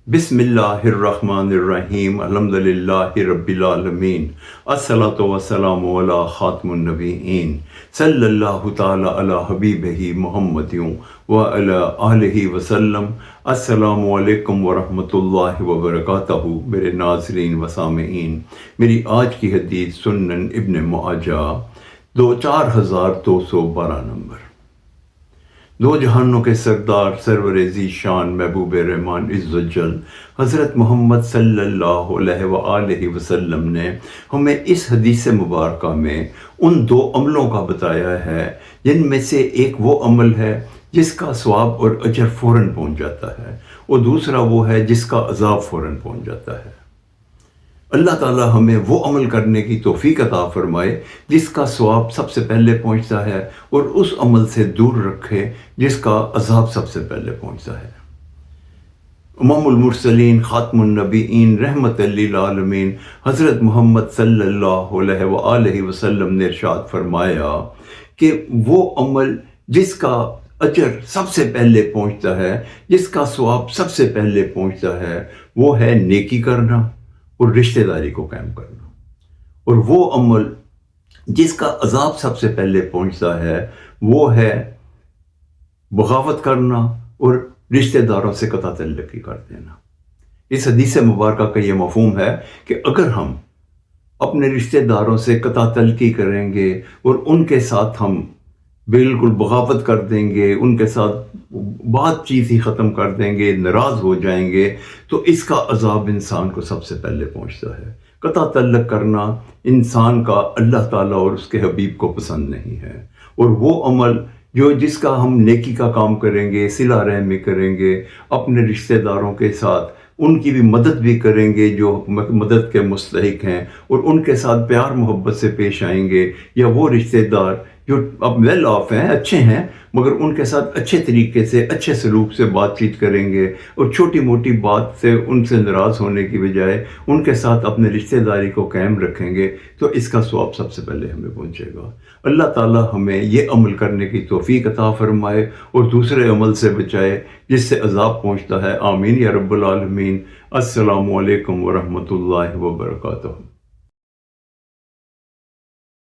बिस्मिल्लाहिर्रहमानिर्रहीम अल्हम्दुलिल्लाहि रब्बिल आलमीन अस्सलातु वस्सलामु अला खातिमुन नबिय्यीन सल्लल्लाहु तआला अला हबीबिही मुहम्मदिन व अला आलिहि वसल्लम। अस्सलामु अलैकुम व रहमतुल्लाहि व बरकातहू। मेरे नाज़रीन व सामीईन, मेरी आज की हदीस सुनन इब्न मुआजा 4212 नंबर। दो जहानों के सरदार सरवर ज़ीशान महबूब रहमान इज़्ज़तजल हज़रत मोहम्मद सल्लल्लाहु अलैहि वसल्लम ने हमें इस हदीस मुबारक में उन दो अमलों का बताया है जिनमें से एक वो अमल है जिसका सवाब और अजर फ़ौरन पहुँच जाता है, और दूसरा वो है जिसका अज़ाब फ़ौरन पहुँच जाता है। अल्लाह ताला हमें वो अमल करने की तौफीक अता फरमाए जिसका सवाब सबसे पहले पहुंचता है, और उस अमल से दूर रखे जिसका अज़ाब सबसे पहले पहुंचता है। इमामुल मुरसलीन खातमुन नबीयीन रहमतल लिल आलमीन हज़रत मोहम्मद सल्लल्लाहु अलैहि वसल्लम ने इरशाद फरमाया कि वो अमल जिसका अजर सबसे पहले पहुंचता है, जिसका सवाब सबसे पहले पहुंचता है, वो है नेकी करना और रिश्तेदारी को कायम करना। और वो अमल जिसका अज़ाब सबसे पहले पहुंचता है वो है बगावत करना और रिश्तेदारों से कता तल्लुकी कर देना। इस हदीस मुबारक का ये मफ़हूम है कि अगर हम अपने रिश्तेदारों से कता तल्लुकी करेंगे और उनके साथ हम बिल्कुल बगावत कर देंगे, उनके साथ बातचीत ही ख़त्म कर देंगे, नाराज़ हो जाएंगे, तो इसका अज़ाब इंसान को सबसे पहले पहुंचता है। कता तल्लुक करना इंसान का अल्लाह ताला और उसके हबीब को पसंद नहीं है। और वो अमल जिसका हम नेकी का काम करेंगे, सिला रहमी करेंगे, अपने रिश्तेदारों के साथ उनकी भी मदद भी करेंगे जो मदद के मुस्तहिक हैं, और उनके साथ प्यार मोहब्बत से पेश आएंगे, या वो रिश्तेदार जो अब वेल ऑफ हैं, अच्छे हैं, मगर उनके साथ अच्छे तरीके से अच्छे सलूक से बातचीत करेंगे, और छोटी मोटी बात से उनसे नाराज़ होने की बजाय उनके साथ अपने रिश्तेदारी को कायम रखेंगे, तो इसका सवाब सबसे पहले हमें पहुंचेगा। अल्लाह ताला हमें ये अमल करने की तौफीक अता फरमाए और दूसरे अमल से बचाए जिससे अज़ाब पहुंचता है। आमीन या रब्बल आलमीन। अस्सलामु अलैकुम व रहमतुल्लाहि व बरकातहू।